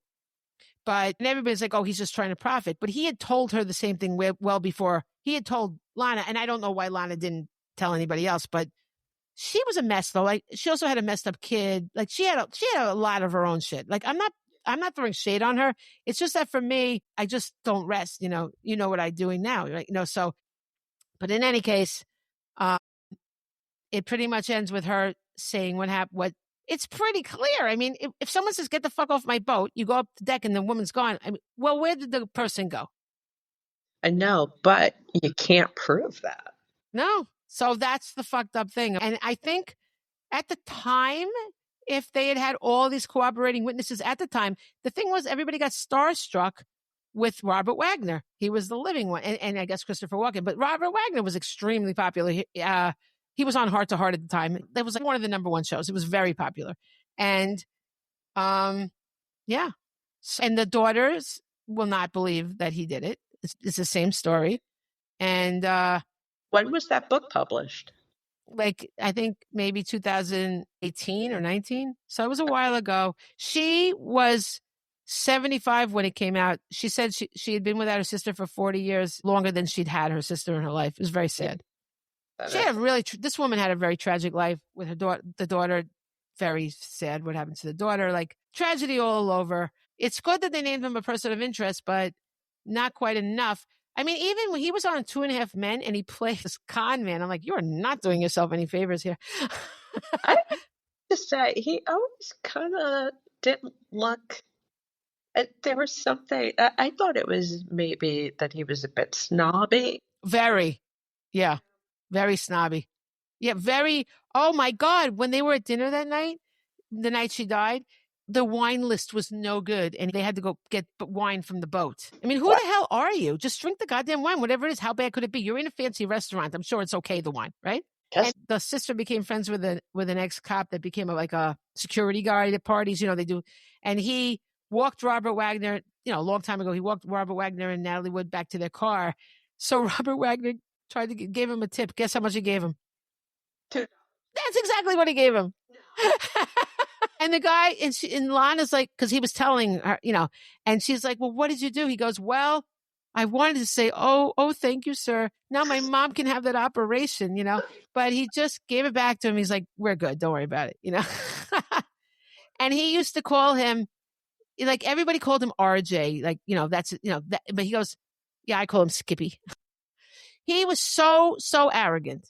But everybody's like, oh, he's just trying to profit. But he had told her the same thing well before. He had told Lana, and I don't know why Lana didn't tell anybody else, but she was a mess though. She also had a messed up kid. She had a lot of her own shit. I'm not throwing shade on her. It's just that for me, I just don't rest. You know what I'm doing now, right? So, but in any case, it pretty much ends with her saying what happened. It's pretty clear. I mean, if someone says, "Get the fuck off my boat," you go up the deck and the woman's gone. Well, where did the person go? I know, but you can't prove that. No. So that's the fucked up thing. And I think at the time, if they had all these cooperating witnesses at the time, the thing was everybody got starstruck with Robert Wagner. He was the living one. And I guess Christopher Walken. But Robert Wagner was extremely popular. He was on Heart to Heart at the time. That was one of the number one shows. It was very popular. And, yeah. And the daughters will not believe that he did it. It's the same story. And when was that book published? I think maybe 2018 or 19. So it was a while ago. She was 75 when it came out. She said she had been without her sister for 40 years, longer than she'd had her sister in her life. It was very sad. She had this woman had a very tragic life with her daughter. The daughter, very sad what happened to the daughter. Tragedy all over. It's good that they named him a person of interest, but not quite enough. I mean, even when he was on 2.5 Men and he played this con man, I'm like, you're not doing yourself any favors here. I have to say, he always kind of didn't look. There was something. I thought it was maybe that he was a bit snobby. Very, yeah, very snobby. Yeah, very. Oh my God! When they were at dinner that night, the night she died, the wine list was no good, and they had to go get wine from the boat. I mean, who What? the hell are you? Just drink the goddamn wine, whatever it is. How bad could it be? You're in a fancy restaurant. I'm sure it's okay. The wine, right? Yes. And the sister became friends with an ex cop that became like a security guard at parties. They do, and he walked Robert Wagner. A long time ago, he walked Robert Wagner and Natalie Wood back to their car. So Robert Wagner tried to give him a tip. Guess how much he gave him? $2. That's exactly what he gave him. And the guy, and Lana's like, because he was telling her, and she's like, well, what did you do? He goes, well, I wanted to say, oh, thank you, sir. Now my mom can have that operation, but he just gave it back to him. He's like, we're good. Don't worry about it, And he used to call him, like everybody called him RJ, like, that's, that, but he goes, yeah, I call him Skippy. He was so arrogant,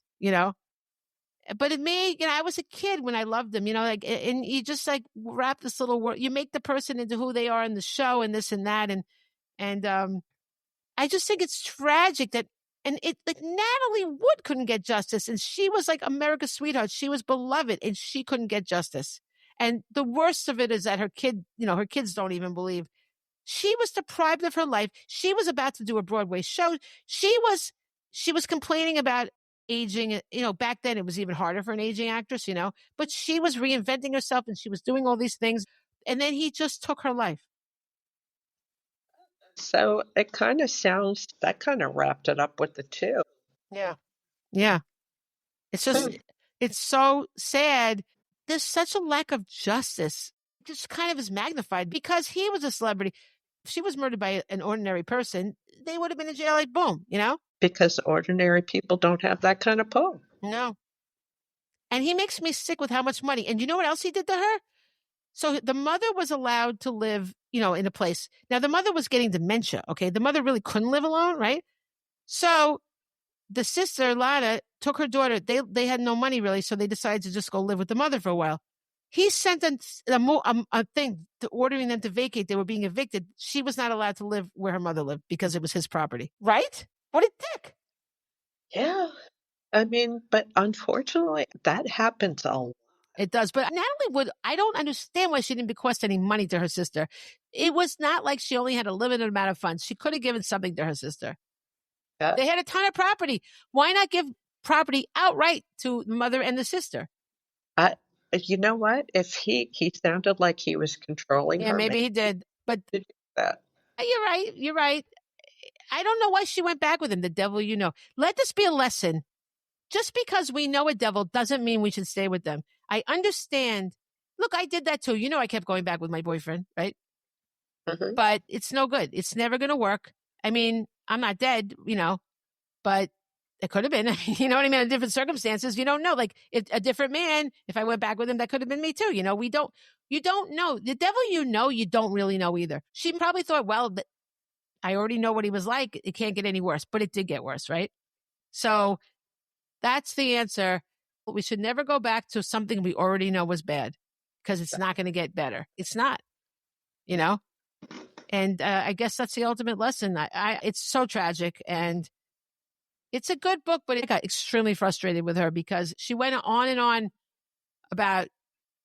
But in me, I was a kid when I loved him, like, and you just like wrap this little word, you make the person into who they are in the show and this and that. And I just think it's tragic that, and it, like Natalie Wood couldn't get justice, and she was like America's sweetheart. She was beloved and she couldn't get justice. And the worst of it is that her kids don't even believe. She was deprived of her life. She was about to do a Broadway show. She was complaining about aging. Back then it was even harder for an aging actress, but she was reinventing herself and she was doing all these things. And then he just took her life. So it kind of sounds, that kind of wrapped it up with the two. Yeah. Yeah. It's just, it's so sad. There's such a lack of justice. It just kind of is magnified because he was a celebrity. If she was murdered by an ordinary person, they would have been in jail like boom, Because ordinary people don't have that kind of pull. No. And he makes me sick with how much money. And you know what else he did to her? So the mother was allowed to live, in a place. Now, the mother was getting dementia, okay? The mother really couldn't live alone, right? So the sister, Lana, took her daughter. They had no money, really, so they decided to just go live with the mother for a while. He sent a thing to ordering them to vacate. They were being evicted. She was not allowed to live where her mother lived because it was his property. Right? What a dick. Yeah. I mean, but unfortunately, that happens a lot. It does. But Natalie Wood, I don't understand why she didn't bequest any money to her sister. It was not like she only had a limited amount of funds. She could have given something to her sister. They had a ton of property. Why not give property outright to the mother and the sister? You know what? If he sounded like he was controlling her. Yeah, maybe he did. But that. You're right. I don't know why she went back with him. The devil, Let this be a lesson. Just because we know a devil doesn't mean we should stay with them. I understand. Look, I did that too. I kept going back with my boyfriend, right? Mm-hmm. But it's no good. It's never going to work. I mean, I'm not dead, but it could have been, you know what I mean? In different circumstances, you don't know. Like a different man, if I went back with him, that could have been me too. You don't know. The devil, you don't really know either. She probably thought, well, I already know what he was like. It can't get any worse, but it did get worse, right? So that's the answer. We should never go back to something we already know was bad because it's not going to get better. It's not, And I guess that's the ultimate lesson. It's so tragic, and it's a good book, but I got extremely frustrated with her because she went on and on about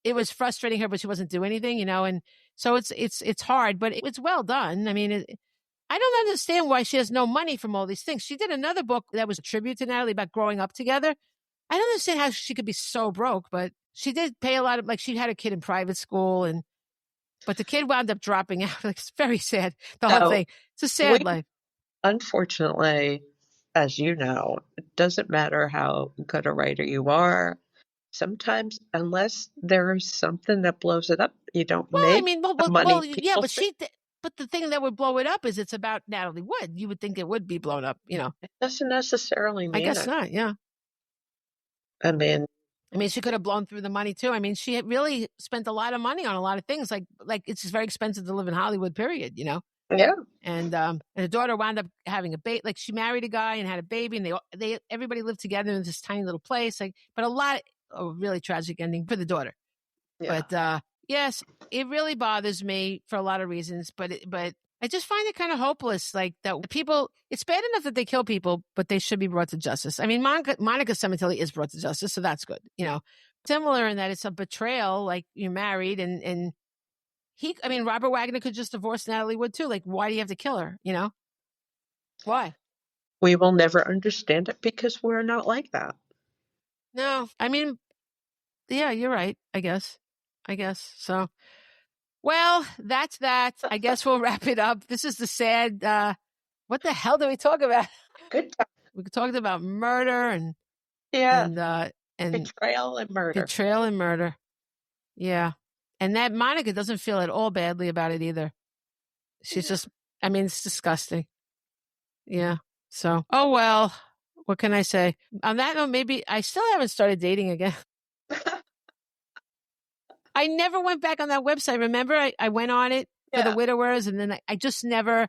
it was frustrating her, but she wasn't doing anything, and so it's hard, but it's well done. I mean, I don't understand why she has no money from all these things. She did another book that was a tribute to Natalie about growing up together. I don't understand how she could be so broke, but she did pay a lot of, like, she had a kid in private school, but the kid wound up dropping out. Like, it's very sad, the whole thing. It's a sad life. Unfortunately, as you know, it doesn't matter how good a writer you are. Sometimes, unless there's something that blows it up, you don't make the money. Yeah, but the thing that would blow it up is it's about Natalie Wood. You would think it would be blown up, It doesn't necessarily mean I guess not, yeah. I mean, she could have blown through the money too. I mean, she had really spent a lot of money on a lot of things. Like it's just very expensive to live in Hollywood, period, Yeah. And her daughter wound up having a baby. Like, she married a guy and had a baby, and everybody lived together in this tiny little place. Like, but a really tragic ending for the daughter. Yeah. But yes, it really bothers me for a lot of reasons. But I just find it kind of hopeless. Like that people, it's bad enough that they kill people, but they should be brought to justice. I mean, Monica Sementilli is brought to justice, so that's good. You know, similar in that it's a betrayal. Like you're married, and Robert Wagner could just divorce Natalie Wood too. Like, why do you have to kill her? You know, why? We will never understand it because we're not like that. No, I mean, yeah, you're right. I guess so. Well, that's that. I guess we'll wrap it up. This is the sad. What the hell do we talk about? Good time. We talked about murder and betrayal and murder. Betrayal and murder. Yeah, and that Monica doesn't feel at all badly about it either. She's just. I mean, it's disgusting. Yeah. So, oh well. What can I say? On that note, maybe I still haven't started dating again. I never went back on that website. Remember, I went on it for the widowers, and then I just never.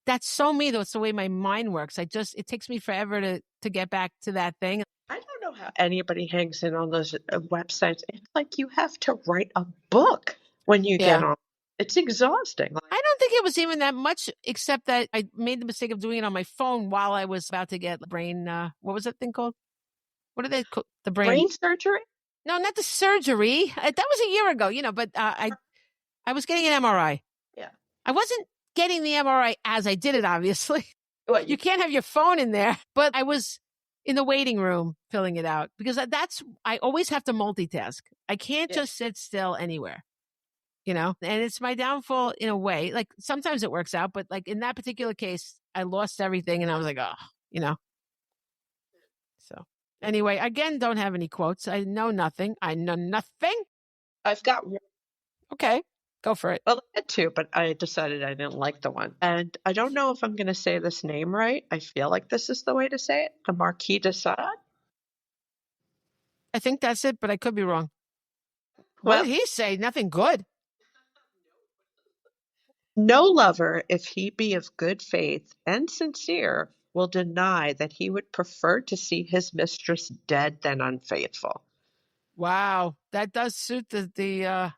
That's so me, though. It's the way my mind works. It takes me forever to get back to that thing. I don't know how anybody hangs in on those websites. It's like you have to write a book when you get on. It's exhausting. I don't think it was even that much, except that I made the mistake of doing it on my phone while I was about to get brain. What was that thing called? What are they called? The brain surgery? No, not the surgery. That was a year ago, you know. But I was getting an MRI. Yeah, I wasn't getting the MRI as I did it. Obviously, well, you can't have your phone in there. But I was in the waiting room filling it out because I always have to multitask. I can't just sit still anywhere. You know, and it's my downfall in a way. Like sometimes it works out, but like in that particular case, I lost everything and I was like, oh, you know. So anyway, again, don't have any quotes. I know nothing. I've got one. Okay, go for it. Well, I had two, but I decided I didn't like the one. And I don't know if I'm going to say this name right. I feel like this is the way to say it. The Marquis de Sade. I think that's it, but I could be wrong. What did he say? Nothing good. No lover, if he be of good faith and sincere, will deny that he would prefer to see his mistress dead than unfaithful. Wow, that does suit the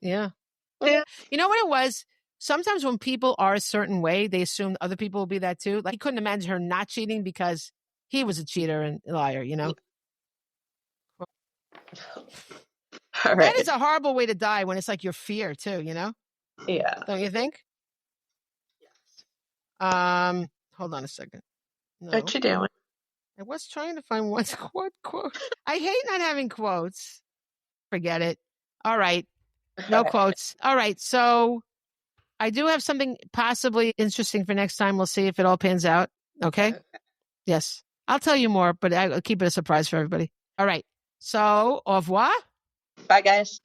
yeah. You know what it was? Sometimes when people are a certain way, they assume other people will be that too. Like he couldn't imagine her not cheating because he was a cheater and a liar, you know? That is a horrible way to die when it's like your fear too, you know? Yeah. Don't you think? Yes. Hold on a second. No. What you doing? I was trying to find one quote. I hate not having quotes. Forget it. All right. No quotes. All right. So I do have something possibly interesting for next time. We'll see if it all pans out. Okay? Yes. I'll tell you more, but I'll keep it a surprise for everybody. All right. So, au revoir. Bye, guys.